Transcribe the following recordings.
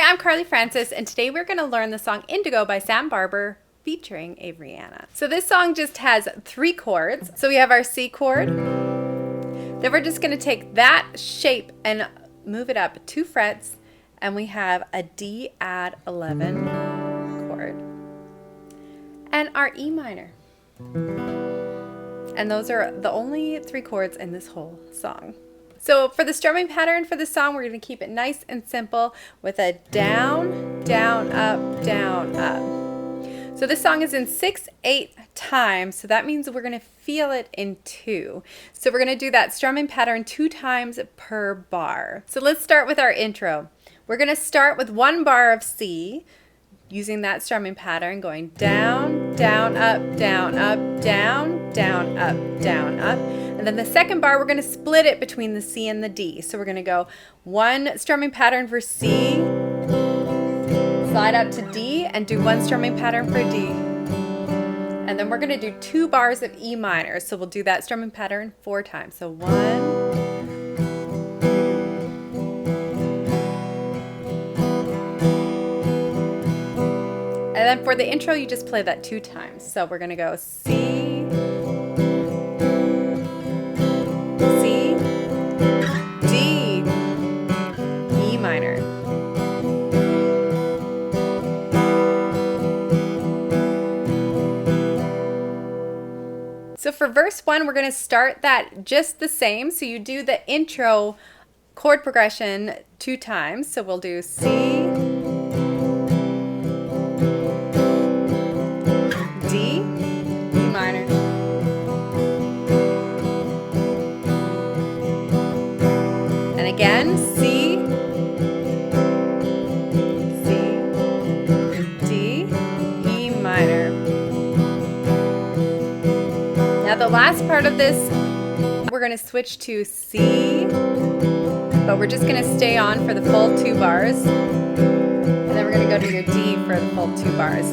Hi, I'm Karli Francis, and today we're going to learn the song Indigo by Sam Barber featuring Avery Anna. So this song just has 3 chords. So we have our C chord. Then we're just going to take that shape and move it up 2 frets, and we have a D add 11 chord and our E minor. And those are the only 3 chords in this whole song. So for the strumming pattern for the song, we're going to keep it nice and simple with a down, down, up, down, up. So this song is in 6/8 times, so that means we're going to feel it in 2. So we're going to do that strumming pattern 2 times per bar. So let's start with our intro. We're going to start with 1 bar of C, using that strumming pattern, going down, down, up, down, up, down, down, up, down, up. And then the second bar, we're going to split it between the C and the D. So we're going to go 1 strumming pattern for C, slide up to D, and do 1 strumming pattern for D. And then we're going to do 2 bars of E minor. So we'll do that strumming pattern 4 times. So 1, and then for the intro, you just play that 2 times. So we're going to go C, C, D, E minor. So for verse 1, we're going to start that just the same. So you do the intro chord progression 2 times. So we'll do C, D, E minor, and again C, C, D, E minor. Now the last part of this, we're going to switch to C, but we're just going to stay on for the full 2 bars, and then we're going to go to your D for the full 2 bars.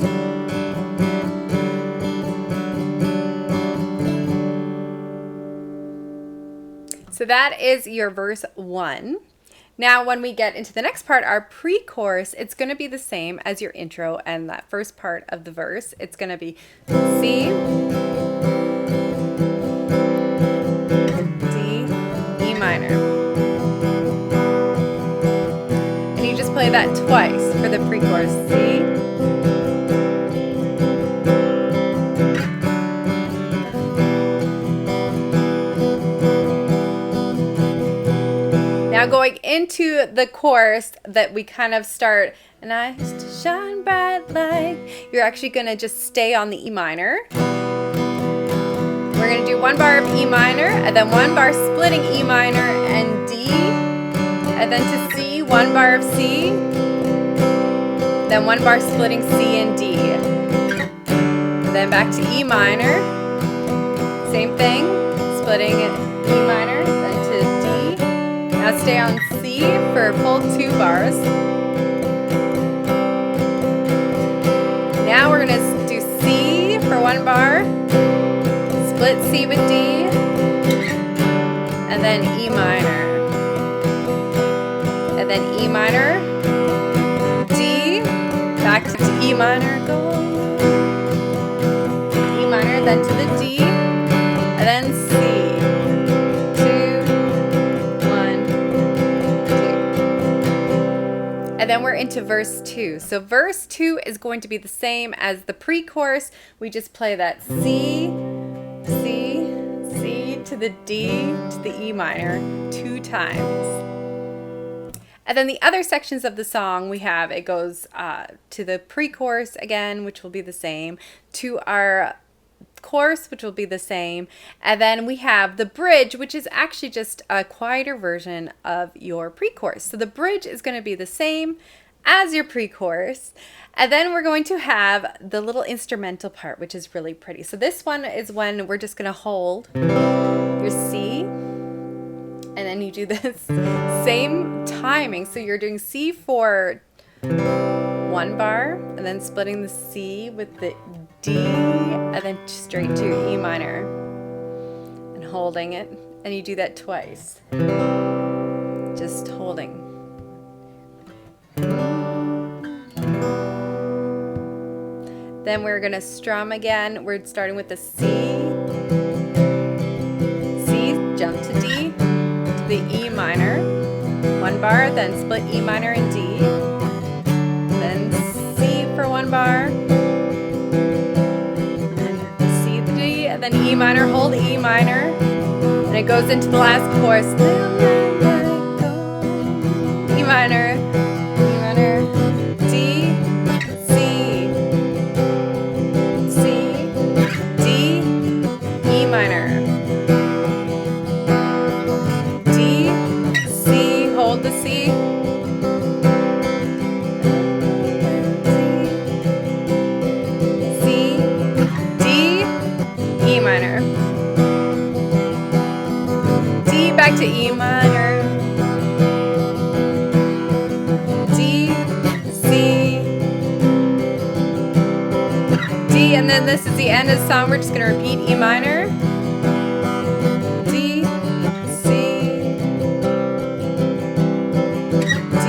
So that is your verse 1. Now when we get into the next part, our pre-chorus, it's going to be the same as your intro and that first part of the verse. It's going to be C, D, E minor. And you just play that twice for the pre-chorus. C, now going into the chorus that we kind of start, and I used to shine bright like, you're actually going to just stay on the E minor. We're going to do 1 bar of E minor, and then 1 bar splitting E minor and D, and then to C, 1 bar of C, then 1 bar splitting C and D. And then back to E minor, same thing, splitting E minor, then to D. Now stay on C for a full 2 bars. Now we're going to do C for 1 bar, split C with D, and then E minor. And then E minor, D, back to E minor, go. E minor, then to the D, and then C. And then we're into verse 2. So verse 2 is going to be the same as the pre-chorus. We just play that C, C, C to the D to the E minor 2 times. And then the other sections of the song we have, it goes to the pre-chorus again, which will be the same, to our chorus, which will be the same, and then we have the bridge, which is actually just a quieter version of your pre-chorus. So the bridge is going to be the same as your pre-chorus, and then we're going to have the little instrumental part, which is really pretty. So this one is when we're just going to hold your C, and then you do this same timing. So you're doing C for 1 bar, and then splitting the C with the D, and then straight to E minor, and holding it, and you do that twice, just holding. Then we're gonna strum again. We're starting with the C, jump to D, to the E minor, 1 bar, then split E minor and D, then C for 1 bar, and C, D, and then E minor, hold E minor, and it goes into the last chorus. E minor, D, C, C, D, E minor, D, C, hold the C, C, D, E minor, D, back to E minor, and then this is the end of the song. We're just going to repeat E minor, D, C, D,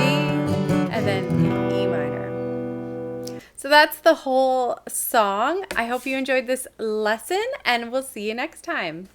and then E minor. So that's the whole song. I hope you enjoyed this lesson, and we'll see you next time.